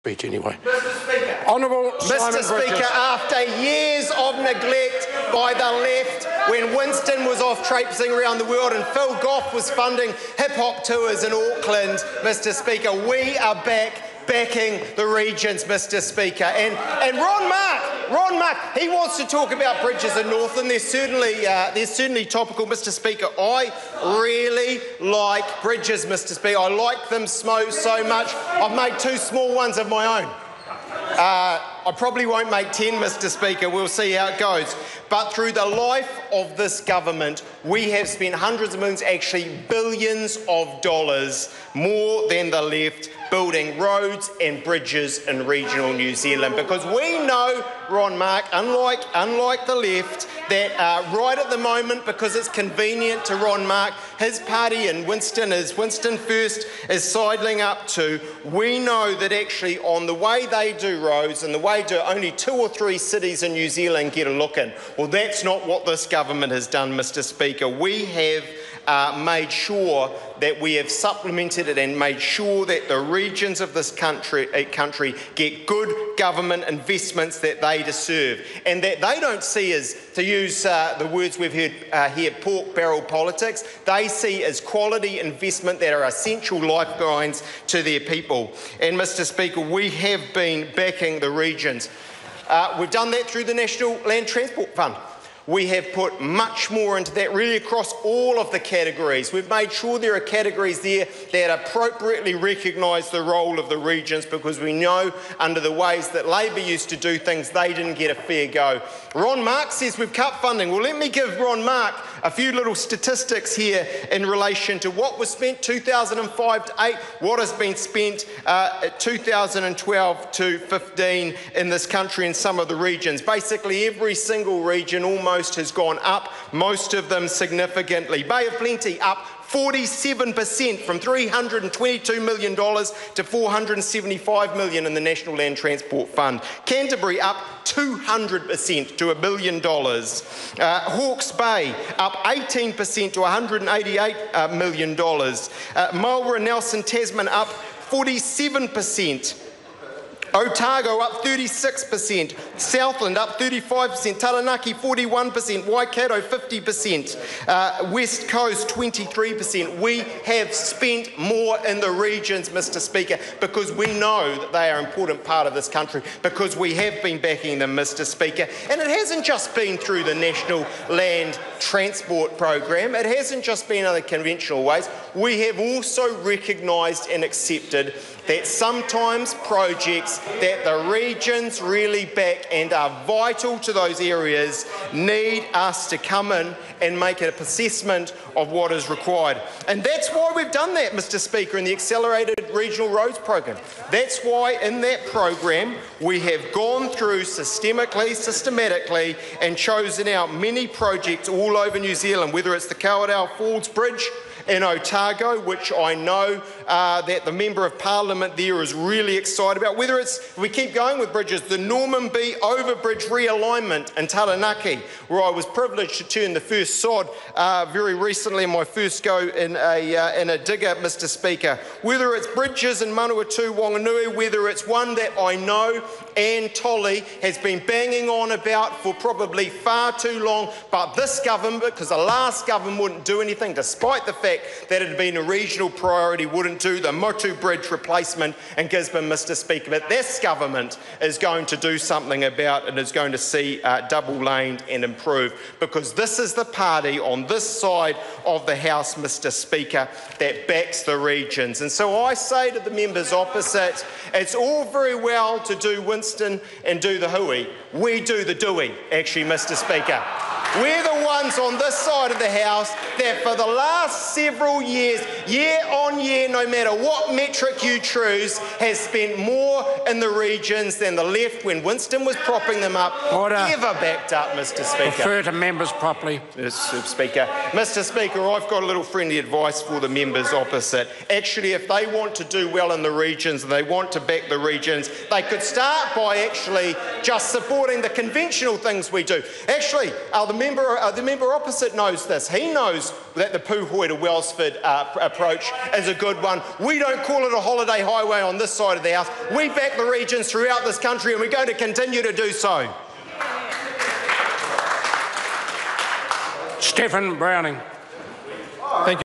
speech anyway. Mr. Speaker, after years of neglect by the left, when Winston was off traipsing around the world and Phil Goff was funding hip-hop tours in Auckland, Mr. Speaker, we are backing the regions, Mr. Speaker. And Ron Mark, he wants to talk about bridges in Northland. They're certainly topical, Mr. Speaker. I really like bridges, Mr. Speaker. I like them so much. I've made 2 small ones of my own. I probably won't make 10, Mr. Speaker. We'll see how it goes. But through the life of this government, we have spent hundreds of millions, actually billions of dollars, more than the left, building roads and bridges in regional New Zealand. Because we know, Ron Mark, unlike the left, that right at the moment, because it's convenient to Ron Mark, his party and Winston First is sidling up to, we know that actually on the way they do roads and the way only 2 or 3 cities in New Zealand get a look in. Well, that's not what this government has done, Mr. Speaker. We have made sure that we have supplemented it and made sure that the regions of this country get good government investments that they deserve, and that they don't see as, to use the words we've heard here, pork barrel politics. They see as quality investment that are essential lifelines to their people. And Mr. Speaker, we have been backing the regions. We've done that through the National Land Transport Fund. We have put much more into that, really across all of the categories. We've made sure there are categories there that appropriately recognise the role of the regions, because we know under the ways that Labor used to do things, they didn't get a fair go. Ron Mark says we've cut funding. Well, let me give Ron Mark a few little statistics here in relation to what was spent 2005 to 8, what has been spent 2012 to 15 in this country in some of the regions. Basically, every single region almost has gone up, most of them significantly. Bay of Plenty up 47%, from $322 million to $475 million in the National Land Transport Fund. Canterbury up 200% to $1 billion. Hawke's Bay up 18% to $188 million. Marlborough, Nelson, Tasman up 47%. Otago up 36%, Southland up 35%, Taranaki 41%, Waikato 50%, West Coast 23%. We have spent more in the regions, Mr. Speaker, because we know that they are an important part of this country, because we have been backing them, Mr. Speaker. And it hasn't just been through the National Land Transport Program, it hasn't just been other conventional ways. We have also recognised and accepted that sometimes projects that the regions really back and are vital to those areas need us to come in and make an assessment of what is required. And that's why we've done that, Mr. Speaker, in the Accelerated Regional Roads Program. That's why in that program we have gone through systematically and chosen out many projects all over New Zealand, whether it's the Kowardale Falls Bridge in Otago, which I know that the Member of Parliament there is really excited about. Whether it's, we keep going with bridges, the Norman B Overbridge realignment in Taranaki, where I was privileged to turn the first sod very recently in my first go in a digger, Mr. Speaker. Whether it's bridges in Manawatu, Wanganui, whether it's one that I know Anne Tolley has been banging on about for probably far too long, but this government, because the last government wouldn't do anything, despite the fact that it had been a regional priority, wouldn't do the Motu Bridge replacement in Gisborne, Mr. Speaker. But this government is going to do something about and is going to see double-laned and improve, because this is the party on this side of the House, Mr. Speaker, that backs the regions. And so I say to the members opposite, it's all very well to do Winston and do the hooey. We do the doing, actually, Mr. Speaker. We're the ones on this side of the House that for the last several years, year on year, no matter what metric you choose, has spent more in the regions than the left, when Winston was propping them up, ever backed up, Mr. Speaker. Refer to members properly. Mr. Speaker. Mr. Speaker, I've got a little friendly advice for the members opposite. Actually, if they want to do well in the regions and they want to back the regions, they could start by actually just supporting the conventional things we do. Actually, the member member opposite knows this. He knows that the Puhoi to Wellsford approach is a good one. We don't call it a holiday highway on this side of the house. We back the regions throughout this country, and we're going to continue to do so. Stephen Browning. Thank you.